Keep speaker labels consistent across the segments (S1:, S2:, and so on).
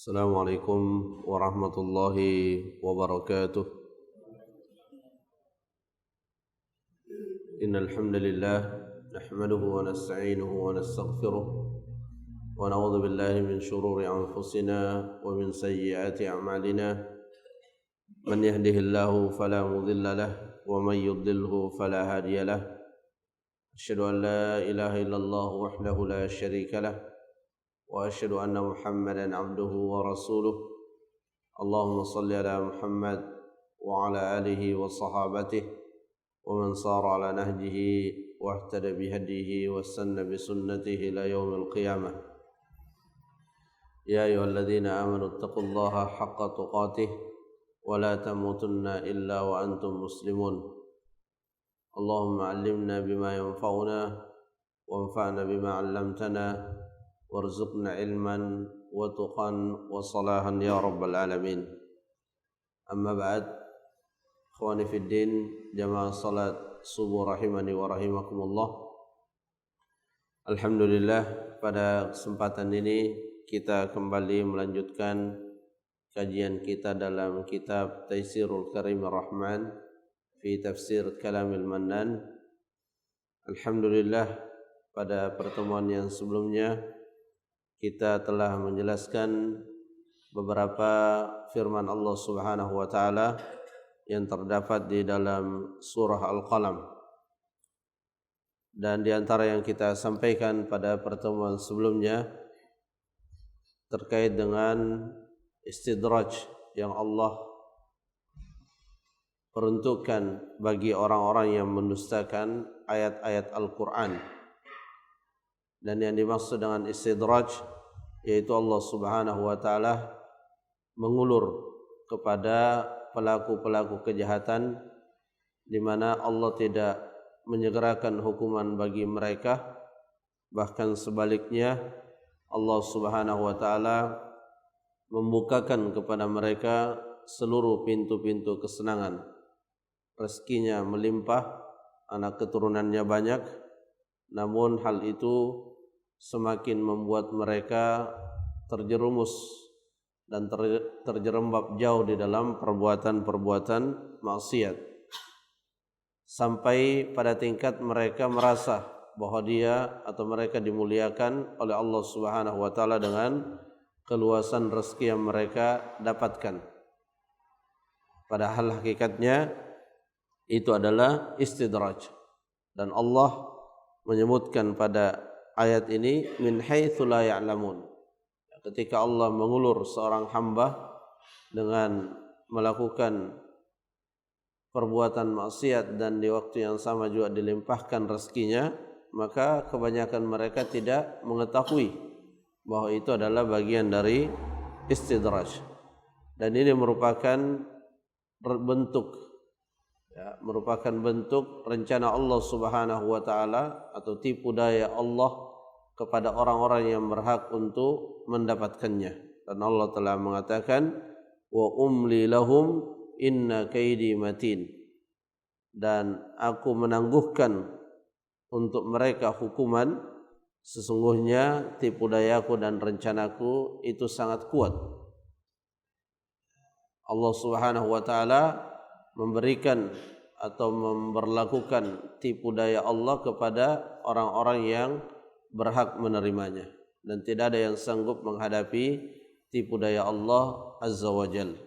S1: السلام عليكم ورحمة الله وبركاته. إن الحمد لله نحمده ونستعينه ونستغفره ونعوذ بالله من شرور أنفسنا ومن سيئات أعمالنا. من يهده الله فلا مضل له ومن يضلله فلا هادي له. أشهد أن لا إله إلا الله وحده لا شريك له وأشهد أن محمدا عبده ورسوله. اللهم صل على محمد وعلى آله وصحابته ومن صار على نهجه واهتدى بهديه واستنى بسنته إلى يوم القيامة. يا أيها الذين آمنوا اتقوا الله حق تقاته ولا تموتن إلا وأنتم مسلمون. اللهم علمنا بما ينفعنا وانفعنا بما علمتنا warzuqna ilman wa tuqan wa salahan ya rabbal alamin. Amma ba'd, ikhwani fid din, jamaah salat subuh rahimani wa rahimakumullah. Alhamdulillah, pada kesempatan ini kita kembali melanjutkan kajian kita dalam kitab Taisirul Karimir Rahman fi Tafsir Kalamil Mannan. Alhamdulillah, pada pertemuan yang sebelumnya kita telah menjelaskan beberapa firman Allah Subhanahu wa taala yang terdapat di dalam surah Al-Qalam. Dan di antara yang kita sampaikan pada pertemuan sebelumnya terkait dengan istidraj yang Allah peruntukkan bagi orang-orang yang mendustakan ayat-ayat Al-Qur'an. Dan yang dimaksud dengan istidraj yaitu Allah Subhanahu wa taala mengulur kepada pelaku-pelaku kejahatan di mana Allah tidak menyegerakan hukuman bagi mereka, bahkan sebaliknya Allah Subhanahu wa taala membukakan kepada mereka seluruh pintu-pintu kesenangan. Rezekinya melimpah, anak keturunannya banyak, namun hal itu semakin membuat mereka terjerumus dan terjerembab jauh di dalam perbuatan-perbuatan maksiat, sampai pada tingkat mereka merasa bahwa dia atau mereka dimuliakan oleh Allah Subhanahu wa taala dengan keluasan rezeki yang mereka dapatkan. Padahal hakikatnya itu adalah istidraj, dan Allah menyebutkan pada ayat ini min haitsu la ya'lamun. Ketika Allah mengulur seorang hamba dengan melakukan perbuatan maksiat dan di waktu yang sama juga dilimpahkan rezekinya, maka kebanyakan mereka tidak mengetahui bahwa itu adalah bagian dari istidraj. Dan ini merupakan bentuk rencana Allah Subhanahu wa taala atau tipu daya Allah kepada orang-orang yang berhak untuk mendapatkannya. Dan Allah telah mengatakan wa umli lahum inna kaidi matin, dan aku menangguhkan untuk mereka hukuman, sesungguhnya tipu dayaku dan rencanaku itu sangat kuat. Allah Subhanahu wa taala memberikan atau memberlakukan tipu daya Allah kepada orang-orang yang berhak menerimanya, dan tidak ada yang sanggup menghadapi tipu daya Allah Azza wa Jalla.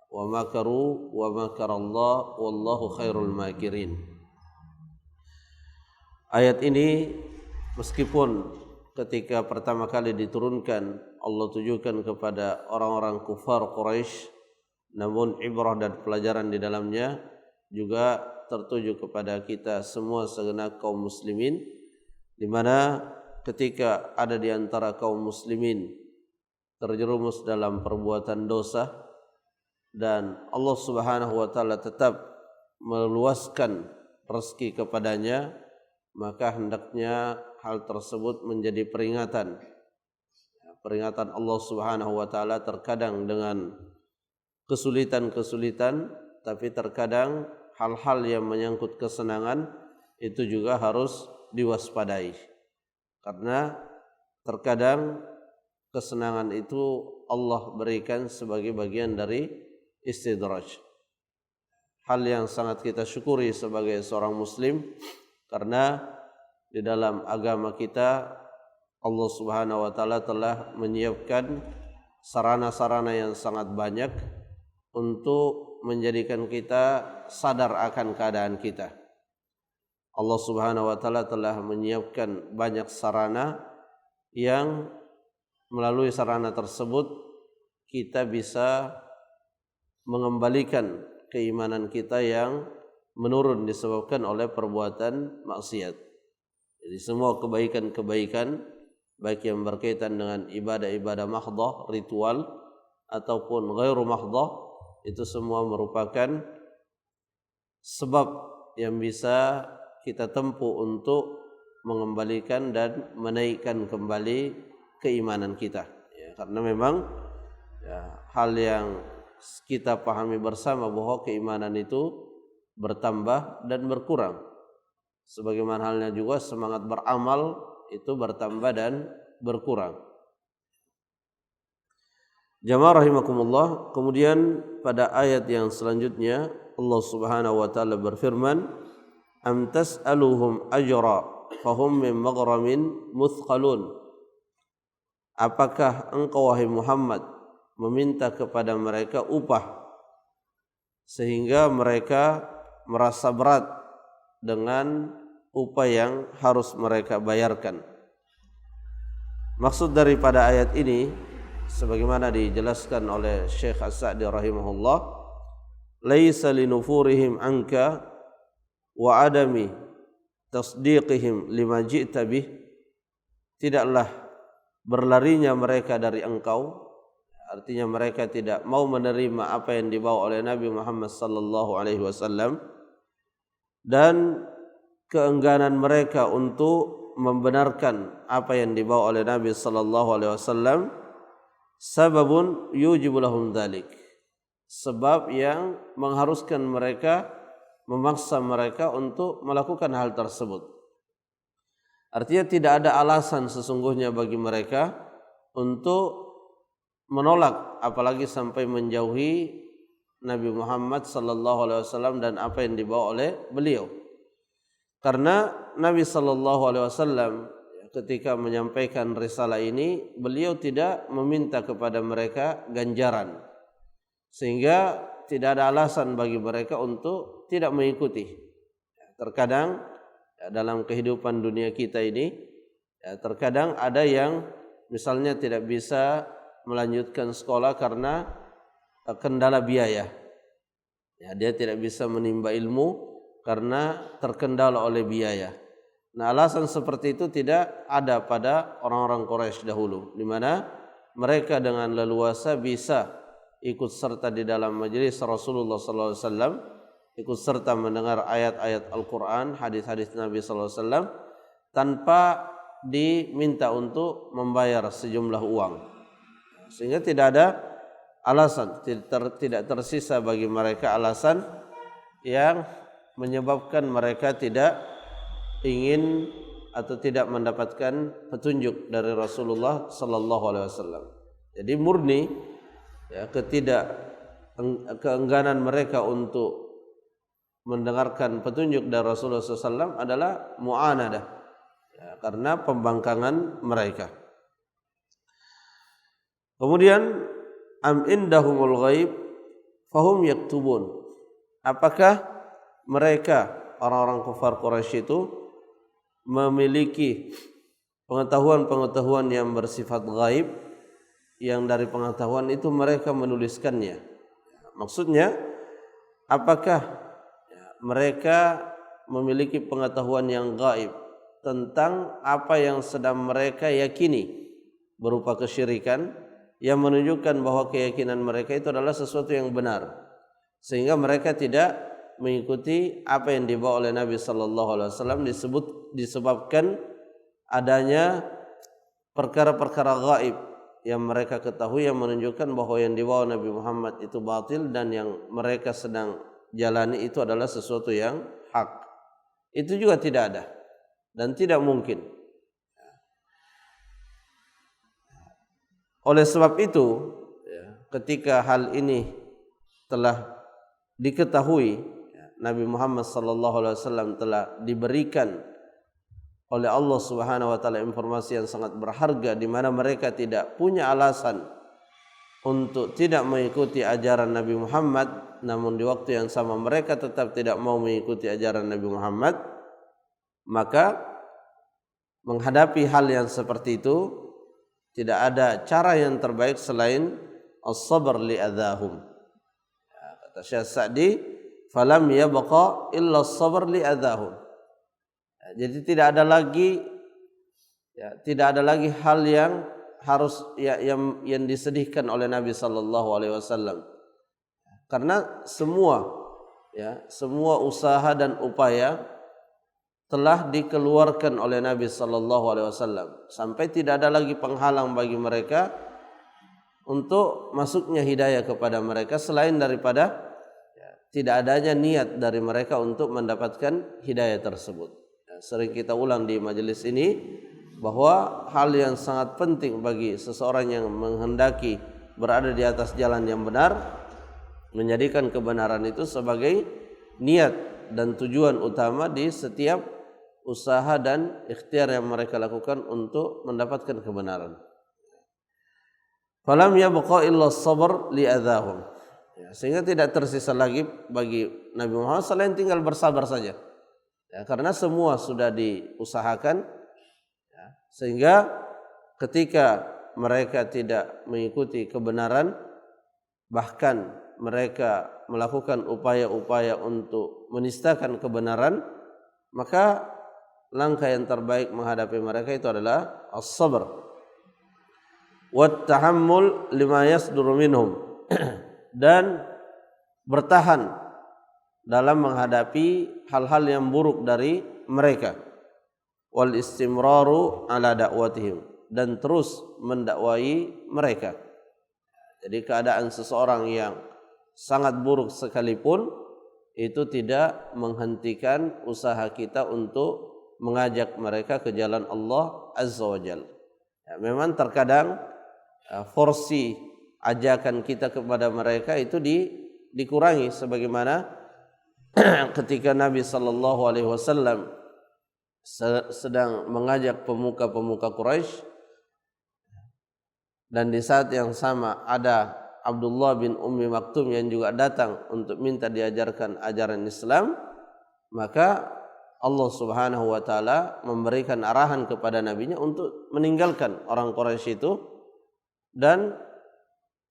S1: Wa makaru wa makarallah wallahu khairul makirin. Ayat ini meskipun ketika pertama kali diturunkan Allah tujukan kepada orang-orang kufar Quraisy, namun ibrah dan pelajaran di dalamnya juga tertuju kepada kita semua segenap kaum muslimin, di mana ketika ada di antara kaum muslimin terjerumus dalam perbuatan dosa dan Allah Subhanahu wa taala tetap meluaskan rezeki kepadanya, maka hendaknya hal tersebut menjadi peringatan Allah Subhanahu wa taala, terkadang dengan kesulitan-kesulitan, tapi terkadang hal-hal yang menyangkut kesenangan itu juga harus diwaspadai. Karena terkadang kesenangan itu Allah berikan sebagai bagian dari istidraj. Hal yang sangat kita syukuri sebagai seorang muslim, karena di dalam agama kita Allah Subhanahu wa taala telah menyiapkan sarana-sarana yang sangat banyak untuk menjadikan kita sadar akan keadaan kita. Allah Subhanahu wa taala telah menyiapkan banyak sarana yang melalui sarana tersebut kita bisa mengembalikan keimanan kita yang menurun disebabkan oleh perbuatan maksiat. Jadi semua kebaikan-kebaikan baik yang berkaitan dengan ibadah-ibadah mahdhah, ritual ataupun ghairu mahdhah, itu semua merupakan sebab yang bisa kita tempuh untuk mengembalikan dan menaikkan kembali keimanan kita. Ya, karena memang hal yang kita pahami bersama bahwa keimanan itu bertambah dan berkurang. Sebagaimana halnya juga semangat beramal itu bertambah dan berkurang. Jamaah rahimakumullah, kemudian pada ayat yang selanjutnya Allah Subhanahu wa taala berfirman, "Am tas'aluhum ajra fahum min maghramin muthqalun." Apakah engkau wahai Muhammad meminta kepada mereka upah sehingga mereka merasa berat dengan upah yang harus mereka bayarkan? Maksud daripada ayat ini sebagaimana dijelaskan oleh Syekh As-Sa'di rahimahullah, laisa linufurihim anka wa adami tasdiqihim lima ji'ta bih, tidaklah berlarinya mereka dari engkau, artinya mereka tidak mau menerima apa yang dibawa oleh Nabi Muhammad sallallahu alaihi wasallam, dan keengganan mereka untuk membenarkan apa yang dibawa oleh Nabi sallallahu alaihi wasallam, sababun yujibu lahum dzalik, sebab yang mengharuskan mereka, memaksa mereka untuk melakukan hal tersebut. Artinya tidak ada alasan sesungguhnya bagi mereka untuk menolak apalagi sampai menjauhi Nabi Muhammad sallallahu alaihi wasallam dan apa yang dibawa oleh beliau. Karena Nabi sallallahu alaihi wasallam ketika menyampaikan risalah ini, beliau tidak meminta kepada mereka ganjaran, sehingga tidak ada alasan bagi mereka untuk tidak mengikuti. Terkadang dalam kehidupan dunia kita ini, terkadang ada yang misalnya tidak bisa melanjutkan sekolah karena kendala biaya. Dia tidak bisa menimba ilmu karena terkendala oleh biaya. Nah, alasan seperti itu tidak ada pada orang-orang Quraisy dahulu, di mana mereka dengan leluasa bisa ikut serta di dalam majelis Rasulullah sallallahu alaihi wasallam, ikut serta mendengar ayat-ayat Al-Qur'an, hadis-hadis Nabi sallallahu alaihi wasallam tanpa diminta untuk membayar sejumlah uang. Sehingga tidak ada alasan, tidak tersisa bagi mereka alasan yang menyebabkan mereka tidak ingin atau tidak mendapatkan petunjuk dari Rasulullah sallallahu alaihi wasallam. Jadi murni keengganan mereka untuk mendengarkan petunjuk dari Rasulullah SAW adalah mu'anadah, karena pembangkangan mereka. Kemudian am indahumul ghaib fahum yaktubun, apakah mereka orang-orang kafir Quraisy itu memiliki pengetahuan-pengetahuan yang bersifat gaib, yang dari pengetahuan itu mereka menuliskannya. Maksudnya apakah mereka memiliki pengetahuan yang gaib tentang apa yang sedang mereka yakini berupa kesyirikan, yang menunjukkan bahwa keyakinan mereka itu adalah sesuatu yang benar, sehingga mereka tidak mengikuti apa yang dibawa oleh Nabi sallallahu alaihi wasallam disebabkan adanya perkara-perkara gaib yang mereka ketahui yang menunjukkan bahwa yang dibawa Nabi Muhammad itu batil dan yang mereka sedang jalani itu adalah sesuatu yang hak. Itu juga tidak ada dan tidak mungkin. Oleh sebab itu, ketika hal ini telah diketahui, Nabi Muhammad SAW telah diberikan oleh Allah Subhanahu wa taala informasi yang sangat berharga di mana mereka tidak punya alasan untuk tidak mengikuti ajaran Nabi Muhammad, namun di waktu yang sama mereka tetap tidak mau mengikuti ajaran Nabi Muhammad. Maka menghadapi hal yang seperti itu tidak ada cara yang terbaik selain as-sabr li adahum. Kata Syekh Sa'di, falam yabqa illa as-sabr li adahum. Jadi tidak ada lagi hal yang harus yang disedihkan oleh Nabi sallallahu alaihi wasallam. Karena semua usaha dan upaya telah dikeluarkan oleh Nabi sallallahu alaihi wasallam sampai tidak ada lagi penghalang bagi mereka untuk masuknya hidayah kepada mereka selain daripada tidak adanya niat dari mereka untuk mendapatkan hidayah tersebut. Sering kita ulang di majelis ini bahwa hal yang sangat penting bagi seseorang yang menghendaki berada di atas jalan yang benar, menjadikan kebenaran itu sebagai niat dan tujuan utama di setiap usaha dan ikhtiar yang mereka lakukan untuk mendapatkan kebenaran. Falam yabqa illa as-sabr li adahum. Sehingga tidak tersisa lagi bagi Nabi Muhammad selain tinggal bersabar saja. Karena semua sudah diusahakan, sehingga ketika mereka tidak mengikuti kebenaran, bahkan mereka melakukan upaya-upaya untuk menistakan kebenaran, maka langkah yang terbaik menghadapi mereka itu adalah as-sabr wat tahammul lima yasduru minhum dan bertahan dalam menghadapi hal-hal yang buruk dari mereka, wal istimraru ala da'watihim, dan terus mendakwai mereka. Jadi keadaan seseorang yang sangat buruk sekalipun itu tidak menghentikan usaha kita untuk mengajak mereka ke jalan Allah Azza wa Jalla. Memang terkadang porsi ajakan kita kepada mereka itu dikurangi, sebagaimana ketika Nabi sallallahu alaihi wasallam sedang mengajak pemuka-pemuka Quraisy, dan di saat yang sama ada Abdullah bin Ummi Maktum yang juga datang untuk minta diajarkan ajaran Islam, maka Allah Subhanahu wa taala memberikan arahan kepada nabinya untuk meninggalkan orang Quraisy itu dan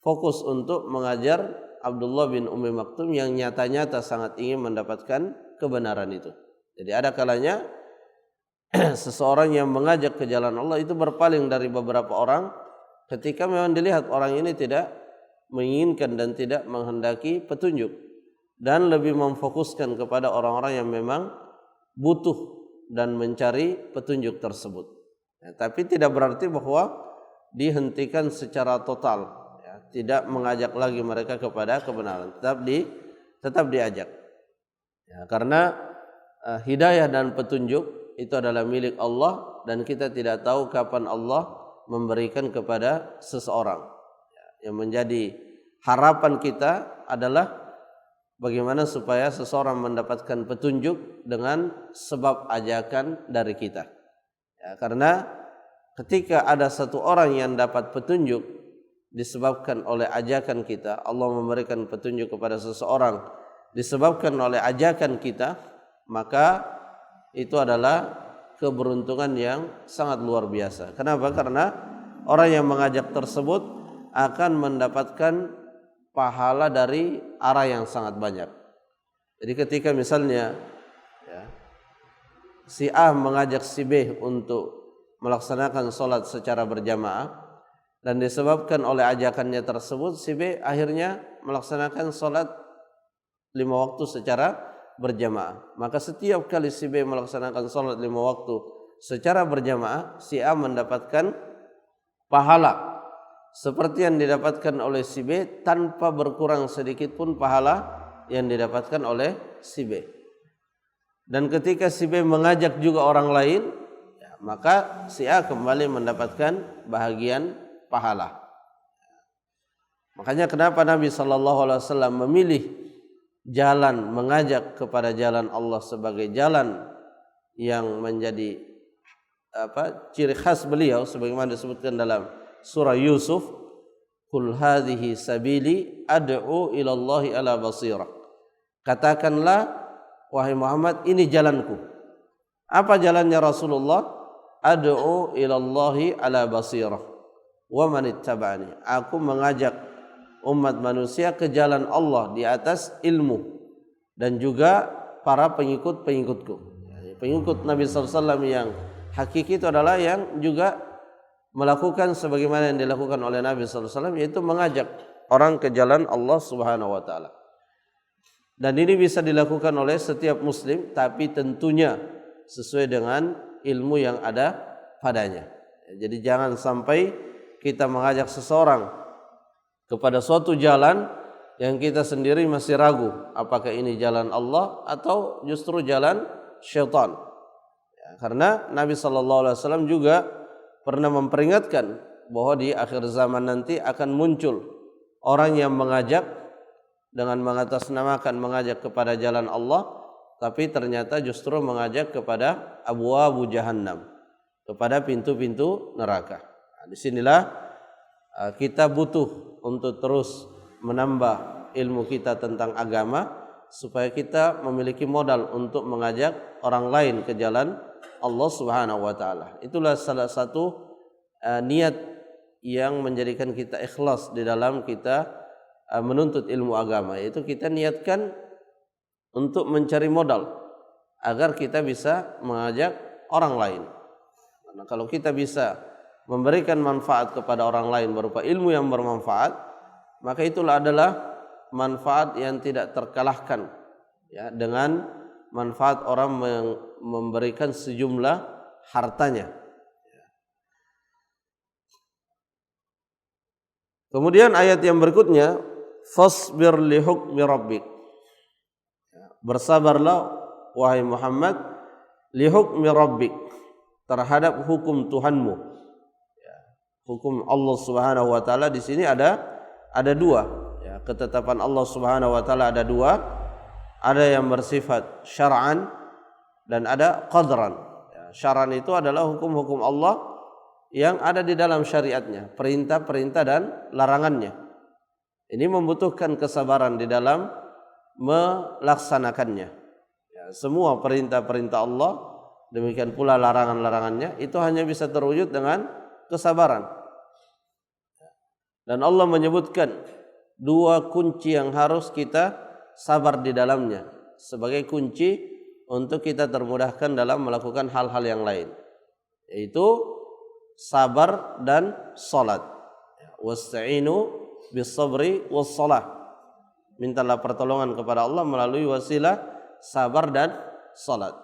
S1: fokus untuk mengajar Abdullah bin Ummi Maktum yang nyata-nyata sangat ingin mendapatkan kebenaran itu. Jadi ada kalanya seseorang yang mengajak ke jalan Allah itu berpaling dari beberapa orang ketika memang dilihat orang ini tidak menginginkan dan tidak menghendaki petunjuk, dan lebih memfokuskan kepada orang-orang yang memang butuh dan mencari petunjuk tersebut. Tapi tidak berarti bahwa dihentikan secara total, tidak mengajak lagi mereka kepada kebenaran, tetap diajak. Karena hidayah dan petunjuk itu adalah milik Allah, dan kita tidak tahu kapan Allah memberikan kepada seseorang. Yang menjadi harapan kita adalah bagaimana supaya seseorang mendapatkan petunjuk dengan sebab ajakan dari kita. Karena ketika ada satu orang yang dapat petunjuk disebabkan oleh ajakan kita, Allah memberikan petunjuk kepada seseorang disebabkan oleh ajakan kita, maka itu adalah keberuntungan yang sangat luar biasa. Kenapa? Karena orang yang mengajak tersebut akan mendapatkan pahala dari arah yang sangat banyak. Jadi ketika misalnya si A mengajak si B untuk melaksanakan sholat secara berjamaah, dan disebabkan oleh ajakannya tersebut si B akhirnya melaksanakan sholat 5 waktu secara berjamaah, maka setiap kali si B melaksanakan sholat 5 waktu secara berjamaah, si A mendapatkan pahala seperti yang didapatkan oleh si B tanpa berkurang sedikit pun pahala yang didapatkan oleh si B. Dan ketika si B mengajak juga orang lain, maka si A kembali mendapatkan bahagian pahala. Makanya kenapa Nabi SAW memilih jalan mengajak kepada jalan Allah sebagai jalan yang menjadi ciri khas beliau, sebagaimana disebutkan dalam surah Yusuf, qul hadhihi sabili ad'u ila Allahi ala basirah. Katakanlah wahai Muhammad, ini jalanku. Apa jalannya Rasulullah? Ad'u ila Allahi ala basirah wa man ittaba'ani. Aku mengajak umat manusia ke jalan Allah di atas ilmu, dan juga para pengikut-pengikutku. Pengikut Nabi SAW yang hakiki itu adalah yang juga melakukan sebagaimana yang dilakukan oleh Nabi SAW, yaitu mengajak orang ke jalan Allah Subhanahu wa taala. Dan ini bisa dilakukan oleh setiap muslim, tapi tentunya sesuai dengan ilmu yang ada padanya. Jadi jangan sampai kita mengajak seseorang kepada suatu jalan yang kita sendiri masih ragu apakah ini jalan Allah atau justru jalan syaitan. Karena Nabi SAW juga pernah memperingatkan bahwa di akhir zaman nanti akan muncul orang yang mengajak dengan mengatasnamakan mengajak kepada jalan Allah, tapi ternyata justru mengajak kepada abwabu jahannam, kepada pintu-pintu neraka. Nah, disinilah kita butuh untuk terus menambah ilmu kita tentang agama, supaya kita memiliki modal untuk mengajak orang lain ke jalan Allah Subhanahu wa taala. Itulah salah satu niat yang menjadikan kita ikhlas di dalam kita menuntut ilmu agama, yaitu kita niatkan untuk mencari modal agar kita bisa mengajak orang lain. Karena kalau kita bisa memberikan manfaat kepada orang lain berupa ilmu yang bermanfaat, maka itulah adalah manfaat yang tidak terkalahkan ya dengan manfaat orang memberikan sejumlah hartanya. Kemudian ayat yang berikutnya, fasbir li hukmi rabbik. Bersabarlah wahai Muhammad li hukmi rabbik, terhadap hukum Tuhanmu. Hukum Allah Subhanahu wa taala di sini ada dua, ya, ketetapan Allah Subhanahu wa taala ada dua, ada yang bersifat syar'an dan ada qadran. Ya, syar'an itu adalah hukum-hukum Allah yang ada di dalam syariatnya, perintah-perintah dan larangannya. Ini membutuhkan kesabaran di dalam melaksanakannya. Ya, semua perintah-perintah Allah, demikian pula larangan-larangannya, itu hanya bisa terwujud dengan kesabaran. Dan Allah menyebutkan dua kunci yang harus kita sabar di dalamnya sebagai kunci untuk kita termudahkan dalam melakukan hal-hal yang lain, yaitu sabar dan salat. Wasta'inu bis-sabri was-salah. Mintalah pertolongan kepada Allah melalui wasilah sabar dan salat.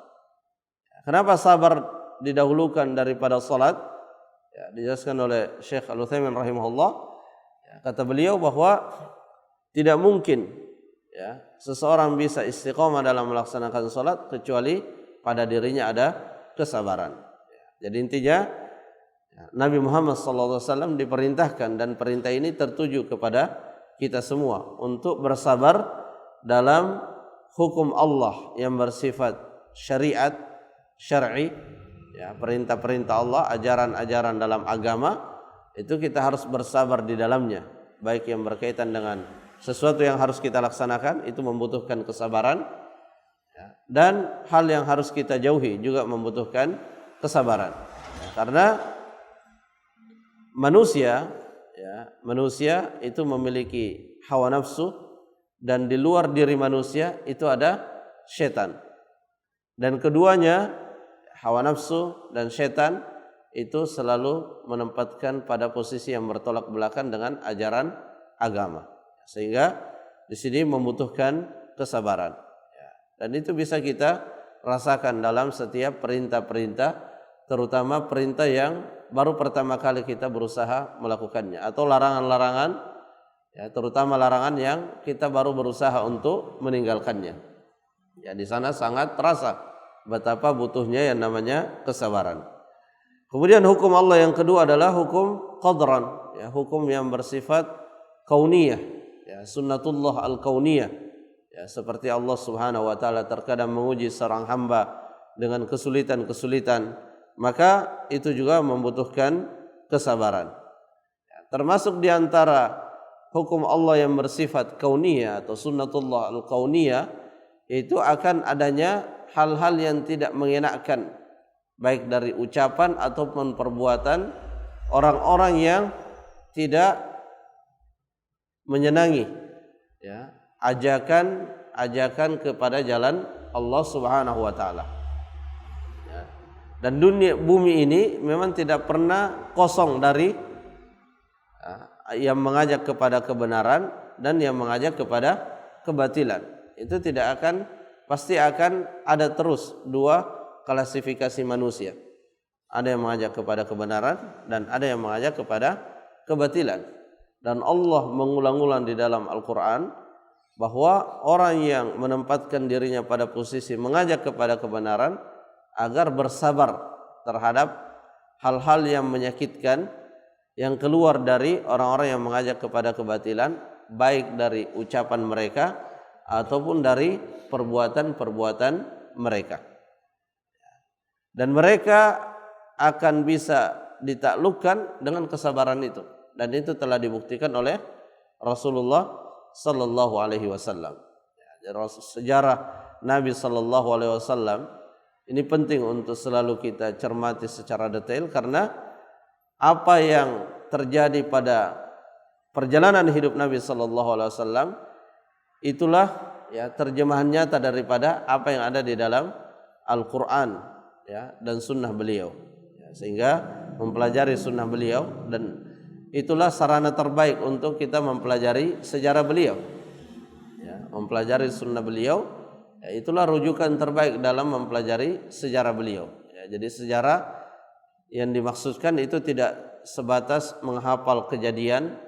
S1: Kenapa sabar didahulukan daripada salat? Ya, dijelaskan oleh Syekh Al-Utsaimin rahimahullah. Kata beliau bahwa tidak mungkin ya seseorang bisa istiqomah dalam melaksanakan salat kecuali pada dirinya ada kesabaran. Jadi intinya Nabi Muhammad SAW diperintahkan, dan perintah ini tertuju kepada kita semua untuk bersabar dalam hukum Allah yang bersifat syariat, syar'i, ya, perintah-perintah Allah, ajaran-ajaran dalam agama. Itu kita harus bersabar di dalamnya, baik yang berkaitan dengan sesuatu yang harus kita laksanakan, itu membutuhkan kesabaran, ya, dan hal yang harus kita jauhi juga membutuhkan kesabaran, ya, karena manusia itu memiliki hawa nafsu, dan di luar diri manusia itu ada setan, dan keduanya, hawa nafsu dan setan, itu selalu menempatkan pada posisi yang bertolak belakang dengan ajaran agama, sehingga di sini membutuhkan kesabaran. Dan itu bisa kita rasakan dalam setiap perintah-perintah, terutama perintah yang baru pertama kali kita berusaha melakukannya, atau larangan-larangan, ya, terutama larangan yang kita baru berusaha untuk meninggalkannya. Ya, di sana sangat terasa betapa butuhnya yang namanya kesabaran. Kemudian hukum Allah yang kedua adalah hukum qadran, ya, hukum yang bersifat kauniyah, ya, sunnatullah al-kauniyah. Ya, seperti Allah Subhanahu wa taala terkadang menguji seorang hamba dengan kesulitan-kesulitan, maka itu juga membutuhkan kesabaran. Ya, termasuk di antara hukum Allah yang bersifat kauniyah atau sunnatullah al-kauniyah, itu akan adanya hal-hal yang tidak mengenakkan, baik dari ucapan ataupun perbuatan orang-orang yang tidak menyenangi, ya, ajakan kepada jalan Allah Subhanahu wa taala. Ya. Dan bumi ini memang tidak pernah kosong dari yang mengajak kepada kebenaran dan yang mengajak kepada kebatilan. Itu tidak akan, pasti akan ada terus dua klasifikasi manusia. Ada yang mengajak kepada kebenaran dan ada yang mengajak kepada kebatilan. Dan Allah mengulang-ulang di dalam Al-Quran bahwa orang yang menempatkan dirinya pada posisi mengajak kepada kebenaran agar bersabar terhadap hal-hal yang menyakitkan yang keluar dari orang-orang yang mengajak kepada kebatilan, baik dari ucapan mereka ataupun dari perbuatan-perbuatan mereka. Dan mereka akan bisa ditaklukkan dengan kesabaran itu, dan itu telah dibuktikan oleh Rasulullah sallallahu alaihi wasallam. Sejarah Nabi sallallahu alaihi wasallam ini penting untuk selalu kita cermati secara detail, karena apa yang terjadi pada perjalanan hidup Nabi sallallahu alaihi wasallam itulah, ya, terjemahan nyata daripada apa yang ada di dalam Al-Qur'an, ya, dan sunnah beliau. Ya, sehingga mempelajari sunnah beliau, dan itulah sarana terbaik untuk kita mempelajari sejarah beliau. Ya, mempelajari sunnah beliau, ya, itulah rujukan terbaik dalam mempelajari sejarah beliau. Ya, jadi sejarah yang dimaksudkan itu tidak sebatas menghafal kejadian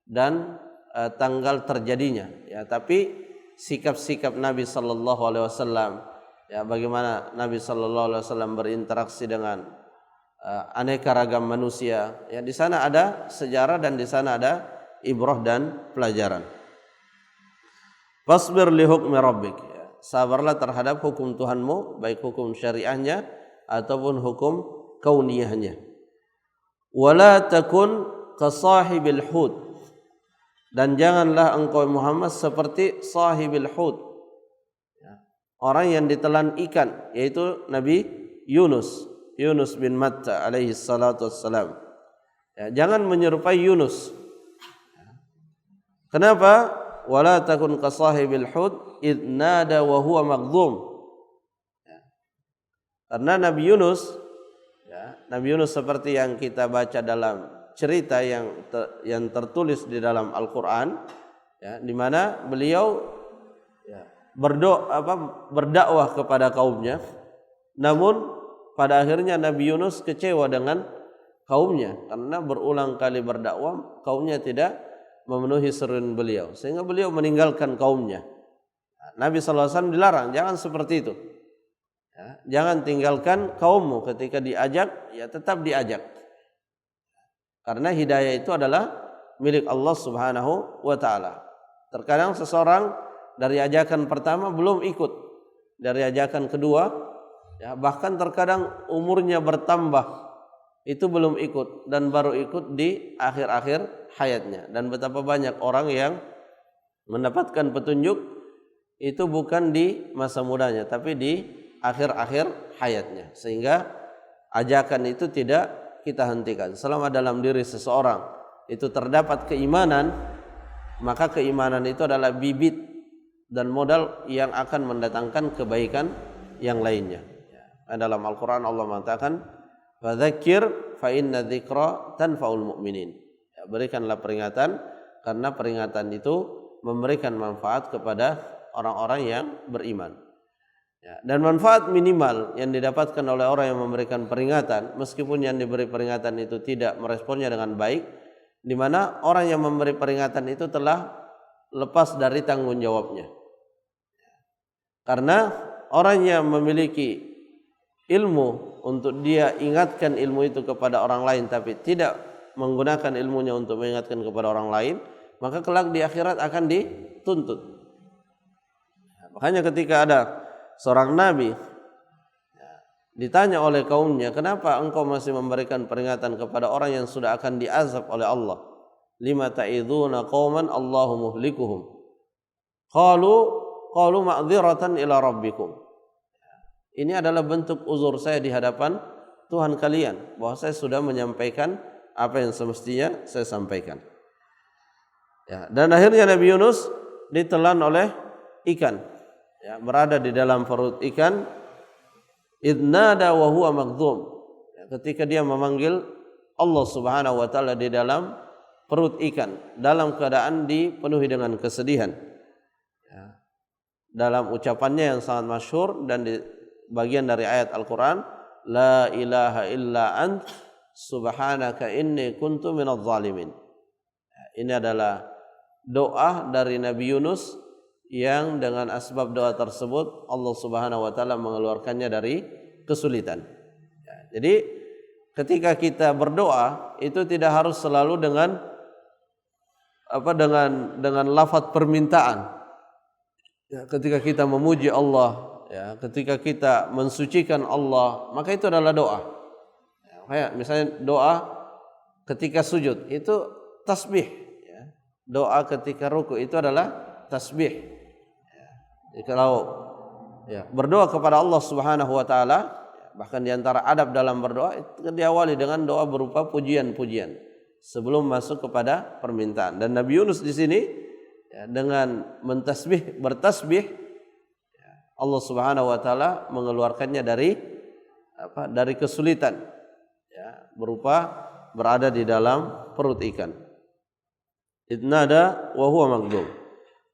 S1: dan tanggal terjadinya, ya, tapi sikap-sikap Nabi sallallahu alaihi wasallam, ya, bagaimana Nabi sallallahu alaihi wasallam berinteraksi dengan aneka ragam manusia. Ya, di sana ada sejarah dan di sana ada ibrah dan pelajaran. Fasbir li hukmi rabbik, ya, sabarlah terhadap hukum Tuhanmu, baik hukum syariahnya ataupun hukum kauniyahnya. Wala takun kasahibil hud, dan janganlah engkau Muhammad seperti sahibil hud, ya, orang yang ditelan ikan, yaitu Nabi Yunus bin Matta alaihi salatu wassalam. Ya, jangan menyerupai Yunus. Kenapa? Wala takun kasahibil hud id nada wa huwa maghdhum. Ya. Karena Nabi Yunus seperti yang kita baca dalam cerita yang tertulis di dalam Al-Qur'an, ya, di mana beliau, ya, berdakwah kepada kaumnya, namun pada akhirnya Nabi Yunus kecewa dengan kaumnya karena berulang kali berdakwah, kaumnya tidak memenuhi seruan beliau, sehingga beliau meninggalkan kaumnya. Nabi SAW dilarang, jangan seperti itu. Ya, jangan tinggalkan kaummu ketika diajak, ya tetap diajak. Karena hidayah itu adalah milik Allah Subhanahu wa taala. Terkadang seseorang dari ajakan pertama belum ikut, dari ajakan kedua, ya, bahkan terkadang umurnya bertambah, itu belum ikut, dan baru ikut di akhir-akhir hayatnya. Dan betapa banyak orang yang mendapatkan petunjuk itu bukan di masa mudanya, tapi di akhir-akhir hayatnya. Sehingga ajakan itu tidak kita hentikan. Selama dalam diri seseorang itu terdapat keimanan, maka keimanan itu adalah bibit dan modal yang akan mendatangkan kebaikan yang lainnya. Dalam Al-Quran Allah mengatakan, fadzakir fa inna dzikra tanfa'ul mu'minin. Ya, berikanlah peringatan, karena peringatan itu memberikan manfaat kepada orang-orang yang beriman. Ya, dan manfaat minimal yang didapatkan oleh orang yang memberikan peringatan, meskipun yang diberi peringatan itu tidak meresponnya dengan baik, di mana orang yang memberi peringatan itu telah lepas dari tanggung jawabnya. Karena orang yang memiliki ilmu untuk dia ingatkan ilmu itu kepada orang lain, tapi tidak menggunakan ilmunya untuk mengingatkan kepada orang lain, maka kelak di akhirat akan dituntut. Makanya ketika ada seorang nabi ditanya oleh kaumnya, kenapa engkau masih memberikan peringatan kepada orang yang sudah akan diazab oleh Allah? Lima ta'iduna qauman Allahu muhlikuhum. Qalu ma'dziratan ila rabbikum. Ini adalah bentuk uzur saya di hadapan Tuhan kalian, bahwa saya sudah menyampaikan apa yang semestinya saya sampaikan. Ya, dan akhirnya Nabi Yunus ditelan oleh ikan. Ya, berada di dalam perut ikan. Idnada wa huwa maghdhum. Ya, ketika dia memanggil Allah Subhanahu wa taala di dalam perut ikan dalam keadaan dipenuhi dengan kesedihan. Ya, dalam ucapannya yang sangat masyhur dan di bagian dari ayat Al-Qur'an, la ilaha illa ant subhanaka inni kuntu minadh zalimin. Ya, ini adalah doa dari Nabi Yunus yang dengan asbab doa tersebut Allah Subhanahu wa taala mengeluarkannya dari kesulitan. Ya, jadi ketika kita berdoa itu tidak harus selalu dengan lafaz permintaan. Ya, ketika kita memuji Allah, ya, ketika kita mensucikan Allah, maka itu adalah doa. Ya, kayak misalnya doa ketika sujud itu tasbih, ya. Doa ketika ruku itu adalah tasbih. Kalau berdoa kepada Allah Subhanahu wa taala, bahkan di antara adab dalam berdoa itu diawali dengan doa berupa pujian-pujian sebelum masuk kepada permintaan. Dan Nabi Yunus di sini dengan bertasbih Allah Subhanahu wa taala mengeluarkannya dari kesulitan, berupa berada di dalam perut ikan. Idnada wa huwa maghdum.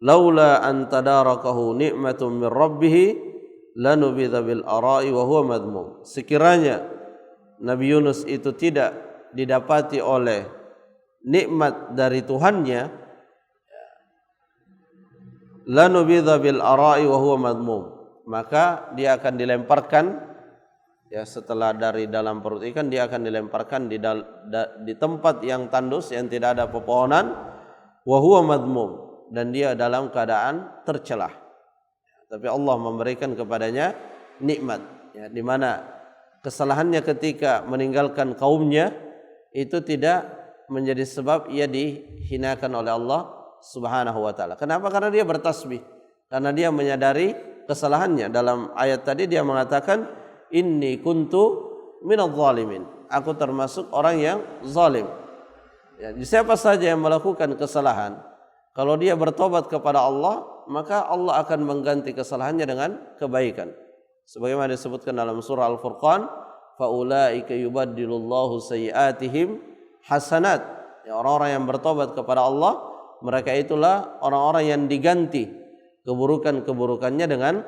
S1: Laula an tadarakahu ni'matun min rabbih lanubidha bil ara'i wa huwa madmum. Sekiranya Nabi Yunus itu tidak didapati oleh nikmat dari Tuhannya, lanubidha bil ara'i wa huwa madmum, maka dia akan dilemparkan, ya, setelah dari dalam perut ikan dia akan dilemparkan di tempat yang tandus yang tidak ada pepohonan, wa huwa madmum, dan dia dalam keadaan tercelah. Tapi Allah memberikan kepadanya nikmat, ya, di mana kesalahannya ketika meninggalkan kaumnya itu tidak menjadi sebab ia dihinakan oleh Allah Subhanahu wa taala. Kenapa? Karena dia bertasbih. Karena dia menyadari kesalahannya. Dalam ayat tadi dia mengatakan inni kuntu minadh zalimin. Aku termasuk orang yang zalim. Ya, siapa saja yang melakukan kesalahan, kalau dia bertobat kepada Allah, maka Allah akan mengganti kesalahannya dengan kebaikan. Sebagaimana disebutkan dalam surah Al-Furqan, faulaika yubaddilullahu sayyi'atihim hasanat. Ya, orang-orang yang bertobat kepada Allah, mereka itulah orang-orang yang diganti keburukan-keburukannya dengan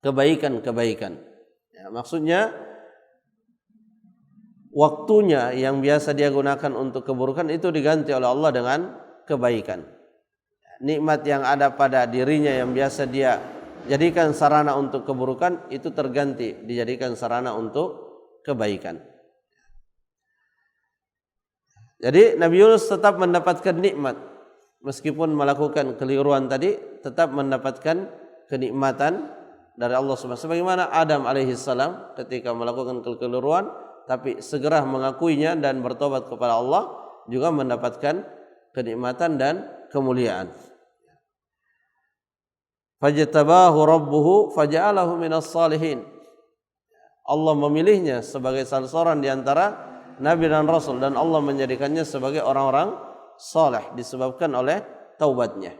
S1: kebaikan-kebaikan. Ya, maksudnya waktunya yang biasa dia gunakan untuk keburukan itu diganti oleh Allah dengan kebaikan. Nikmat yang ada pada dirinya yang biasa dia jadikan sarana untuk keburukan itu terganti dijadikan sarana untuk kebaikan. Jadi Nabi Yunus tetap mendapatkan nikmat meskipun melakukan keliruan tadi, tetap mendapatkan kenikmatan dari Allah Subhanahu wa taala. Sebagaimana Adam alaihissalam ketika melakukan kekeliruan tapi segera mengakuinya dan bertobat kepada Allah juga mendapatkan kenikmatan dan kemuliaan. Fajtabahu rabbuhu faja'alahu minas salihin. Allah memilihnya sebagai salah seorang di antara nabi dan rasul, dan Allah menjadikannya sebagai orang-orang saleh disebabkan oleh taubatnya.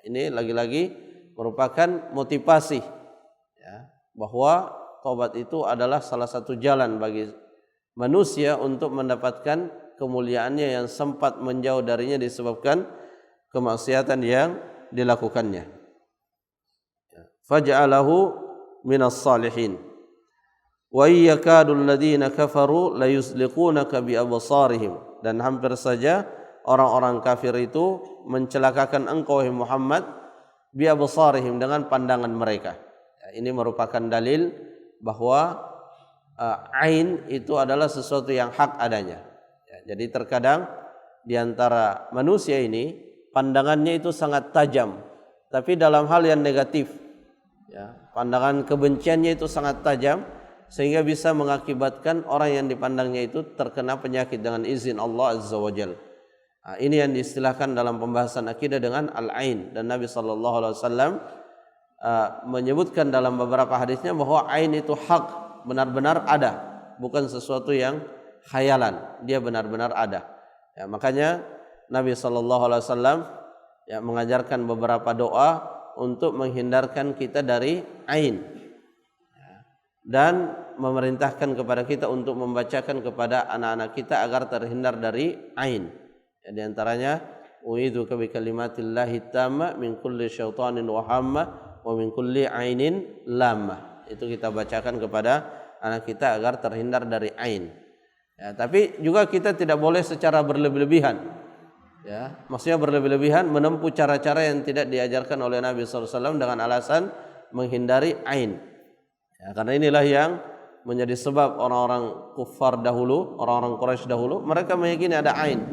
S1: Ini lagi-lagi merupakan motivasi, ya, bahwa taubat itu adalah salah satu jalan bagi manusia untuk mendapatkan kemuliaannya yang sempat menjauh darinya disebabkan kemaksiatan yang dilakukannya. Faj'alahu minas salihin. Wa yakadu alladziina kafaru la yuzliqunaka bi absarihim. Dan hampir saja orang-orang kafir itu mencelakakan engkau Muhammad bi absarihim, dengan pandangan mereka. Ini merupakan dalil bahwa ain itu adalah sesuatu yang hak adanya. Jadi terkadang di antara manusia ini pandangannya itu sangat tajam, tapi dalam hal yang negatif. Ya, pandangan kebenciannya itu sangat tajam sehingga bisa mengakibatkan orang yang dipandangnya itu terkena penyakit dengan izin Allah Azza wa Jalla. Nah, ini yang diistilahkan dalam pembahasan akidah dengan al-ain, dan Nabi sallallahu alaihi wasallam menyebutkan dalam beberapa hadisnya bahwa ain itu hak, benar-benar ada, bukan sesuatu yang khayalan, dia benar-benar ada. Ya, makanya Nabi sallallahu alaihi wasallam ya mengajarkan beberapa doa untuk menghindarkan kita dari ain, dan memerintahkan kepada kita untuk membacakan kepada anak-anak kita agar terhindar dari ain. Ya, di antaranya u'idzuka bi kalimatillahi tamma min kulli syaitanin wa hamma wa min kulli ainin lamma. Itu kita bacakan kepada anak kita agar terhindar dari ain. Ya, tapi juga kita tidak boleh secara berlebih-lebihan. Ya, maksudnya berlebih-lebihan menempuh cara-cara yang tidak diajarkan oleh Nabi SAW dengan alasan menghindari ain. Ya, karena inilah yang menjadi sebab orang-orang kufar dahulu, orang-orang Quraisy dahulu, mereka meyakini ada ain,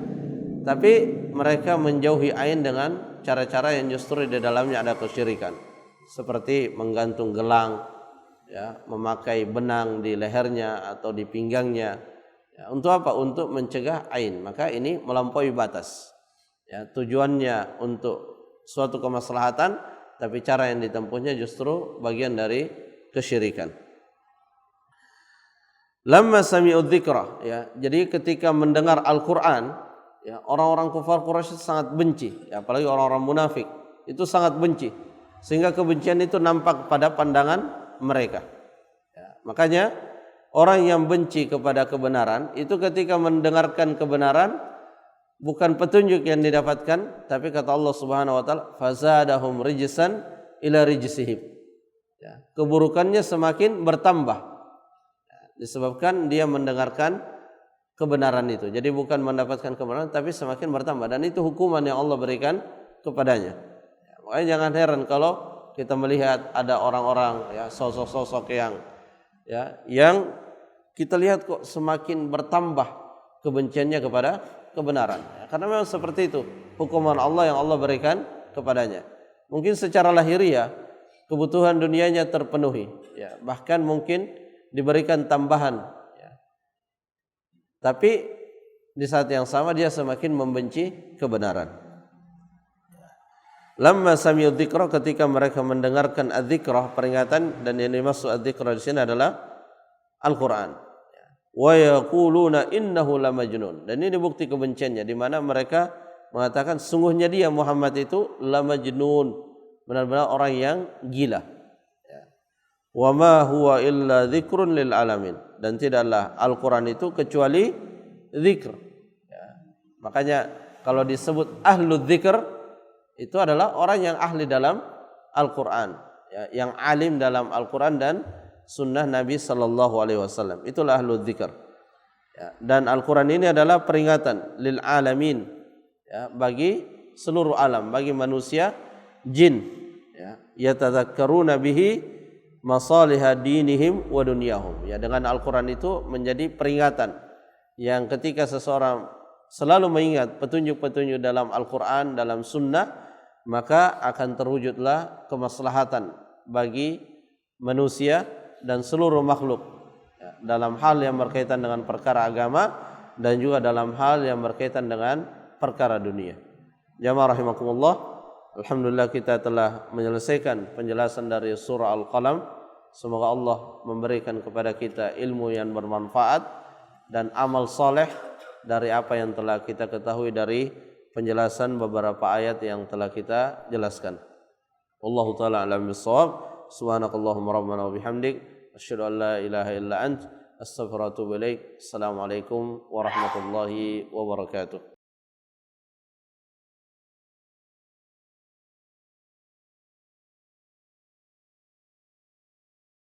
S1: tapi mereka menjauhi ain dengan cara-cara yang justru di dalamnya ada kesyirikan, seperti menggantung gelang, ya, memakai benang di lehernya atau di pinggangnya. Ya, untuk apa? Untuk mencegah ain. Maka ini melampaui batas. Ya, tujuannya untuk suatu kemaslahatan, tapi cara yang ditempuhnya justru bagian dari kesyirikan. Lamma sami'ud dzikra, ya. Jadi ketika mendengar Al-Qur'an, ya, orang-orang kufar Quraisy sangat benci, ya, apalagi orang-orang munafik, itu sangat benci. Sehingga kebencian itu nampak pada pandangan mereka. Ya, makanya orang yang benci kepada kebenaran itu ketika mendengarkan kebenaran bukan petunjuk yang didapatkan, tapi kata Allah Subhanahu wa taala, fazadahum rijsan ila rijsihim. Ya, keburukannya semakin bertambah. Ya, disebabkan dia mendengarkan kebenaran itu. Jadi bukan mendapatkan kebenaran, tapi semakin bertambah, dan itu hukuman yang Allah berikan kepadanya. Ya, makanya jangan heran kalau kita melihat ada orang-orang, ya, sosok-sosok yang kita lihat kok semakin bertambah kebenciannya kepada kebenaran, ya, karena memang seperti itu hukuman Allah yang Allah berikan kepadanya. Mungkin secara lahiriah kebutuhan dunianya terpenuhi, ya, bahkan mungkin diberikan tambahan, ya. Tapi di saat yang sama dia semakin membenci kebenaran. Lamma sami'ud dzikra, ketika mereka mendengarkan adz-dzikrah, peringatan, dan yang dimaksud adz-dzikrah di sini adalah Al-Qur'an. Wa yaquluna innahu lamajnun, dan ini bukti kebenciannya, di mana mereka mengatakan sungguhnya dia Muhammad itu lamajnun, benar-benar orang yang gila. Ya. Wa ma huwa illa dzikrun lil alamin, dan tidaklah Al-Qur'an itu kecuali zikr. Ya. Makanya kalau disebut ahlul dzikr itu adalah orang yang ahli dalam Al-Qur'an, ya, yang alim dalam Al-Qur'an dan sunnah Nabi sallallahu alaihi wasallam. Itulah ahlul dzikr. Ya, dan Al-Qur'an ini adalah peringatan lil alamin, ya, bagi seluruh alam, bagi manusia, jin, ya, yatadzakkaruna bihi masaliha dinihim wa dunyahum. Ya, dengan Al-Qur'an itu menjadi peringatan yang ketika seseorang selalu mengingat petunjuk-petunjuk dalam Al-Qur'an, dalam sunnah, maka akan terwujudlah kemaslahatan bagi manusia dan seluruh makhluk, ya, dalam hal yang berkaitan dengan perkara agama dan juga dalam hal yang berkaitan dengan perkara dunia. Jamaah rahimakumullah, alhamdulillah kita telah menyelesaikan penjelasan dari surah Al-Qalam. Semoga Allah memberikan kepada kita ilmu yang bermanfaat dan amal soleh dari apa yang telah kita ketahui dari penjelasan beberapa ayat yang telah kita jelaskan. Wallahu taala a'lam bissawab. Subhanakallahumma rabbana wa bihamdik asyhadu an la ilaha illa ant astaghfiruka wa atubu ilaik. Assalamualaikum warahmatullahi wabarakatuh.